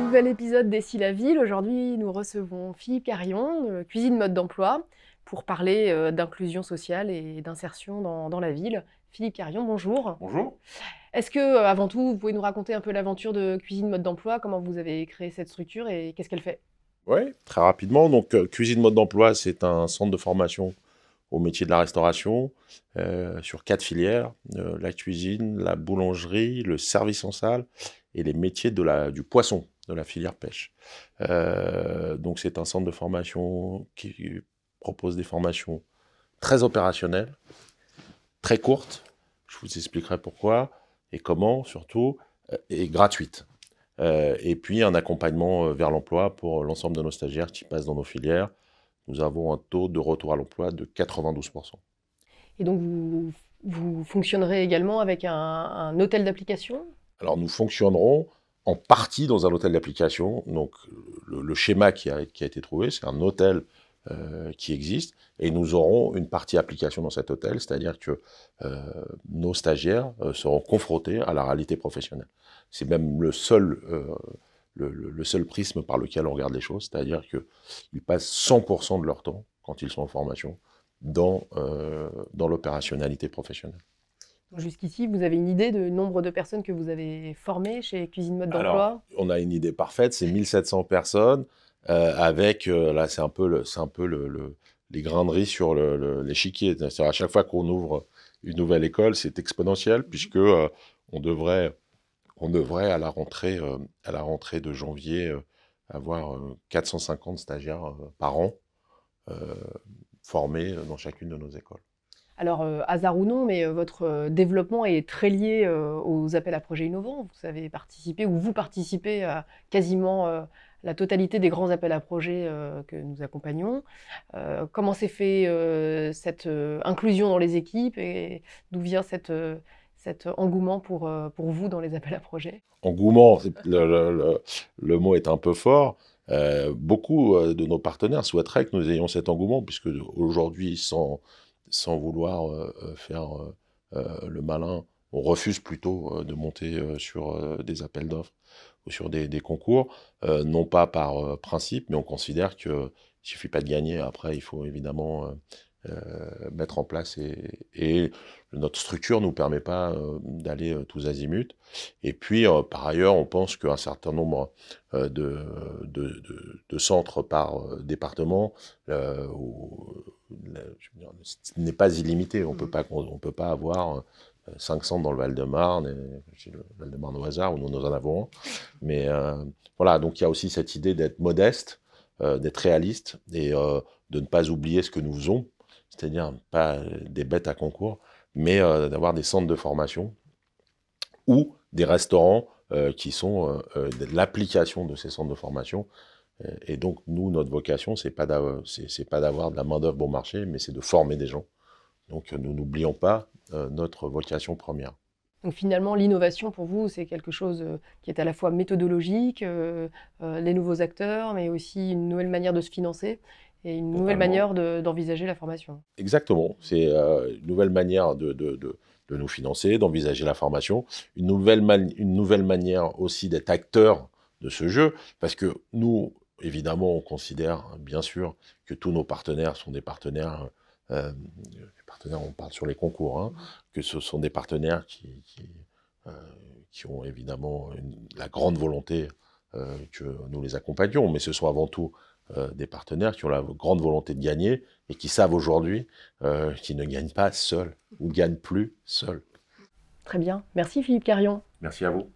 Nouvel épisode d'Essie la ville. Aujourd'hui, nous recevons Philippe Carion, de Cuisine Mode d'Emploi, pour parler d'inclusion sociale et d'insertion dans la ville. Philippe Carion, bonjour. Bonjour. Est-ce que, avant tout, vous pouvez nous raconter un peu l'aventure de Cuisine Mode d'Emploi, comment vous avez créé cette structure et qu'est-ce qu'elle fait? Oui, très rapidement. Donc, Cuisine Mode d'Emploi, c'est un centre de formation au métier de la restauration sur 4 filières, la cuisine, la boulangerie, le service en salle et les métiers du poisson, de la filière pêche. Donc, c'est un centre de formation qui propose des formations très opérationnelles, très courtes. Je vous expliquerai pourquoi et comment, surtout, et gratuites. Et puis un accompagnement vers l'emploi pour l'ensemble de nos stagiaires qui passent dans nos filières. Nous avons un taux de retour à l'emploi de 92%. Et donc, vous fonctionnerez également avec un hôtel d'application? Alors nous fonctionnerons en partie dans un hôtel d'application. Donc le schéma qui a été trouvé, c'est un hôtel qui existe, et nous aurons une partie application dans cet hôtel, c'est-à-dire que nos stagiaires seront confrontés à la réalité professionnelle. C'est même le seul prisme par lequel on regarde les choses, c'est-à-dire qu'ils passent 100% de leur temps, quand ils sont en formation, dans l'opérationnalité professionnelle. Jusqu'ici, vous avez une idée du nombre de personnes que vous avez formées chez Cuisine Mode Alors, d'Emploi? on a une idée parfaite, c'est 1700 personnes, avec, là c'est un peu, les grains de riz sur l'échiquier. C'est-à-dire à chaque fois qu'on ouvre une nouvelle école, c'est exponentiel, puisque on devrait à la rentrée de janvier avoir 450 stagiaires par an formés dans chacune de nos écoles. Alors, hasard ou non, mais votre développement est très lié aux appels à projets innovants. Vous avez participé, ou vous participez à quasiment la totalité des grands appels à projets que nous accompagnons. Comment s'est fait cette inclusion dans les équipes et d'où vient cet engouement pour vous dans les appels à projets? Engouement, le mot est un peu fort. Beaucoup de nos partenaires souhaiteraient que nous ayons cet engouement, puisque aujourd'hui, sans vouloir faire le malin, on refuse plutôt de monter sur des appels d'offres ou sur des concours, non pas par principe, mais on considère qu'il ne suffit pas de gagner. Après, il faut évidemment mettre en place, et notre structure ne nous permet pas d'aller tous azimuts. Et puis, par ailleurs, on pense qu'un certain nombre de centres par département n'est pas illimité. On peut pas avoir 5 centres dans le Val-de-Marne, le Val-de-Marne au hasard, où nous en avons un. Mais voilà, donc il y a aussi cette idée d'être modeste, d'être réaliste, et de ne pas oublier ce que nous faisons, c'est-à-dire pas des bêtes à concours, mais d'avoir des centres de formation ou des restaurants qui sont l'application de ces centres de formation. Et donc, nous, notre vocation, c'est pas d'avoir de la main-d'œuvre bon marché, mais c'est de former des gens. Donc, nous n'oublions pas notre vocation première. Donc finalement, l'innovation pour vous, c'est quelque chose qui est à la fois méthodologique, les nouveaux acteurs, mais aussi une nouvelle manière de se financer et une nouvelle Totalement. manière d'envisager la formation. Exactement. C'est une nouvelle manière de nous financer, d'envisager la formation, une nouvelle manière aussi d'être acteur de ce jeu, parce que nous, évidemment, on considère bien sûr que tous nos partenaires sont des partenaires, on parle sur les concours, hein, que ce sont des partenaires euh, qui ont évidemment la grande volonté que nous les accompagnions, mais ce sont avant tout des partenaires qui ont la grande volonté de gagner et qui savent aujourd'hui qu'ils ne gagnent pas seuls ou gagnent plus seuls. Très bien. Merci Philippe Carion. Merci à vous.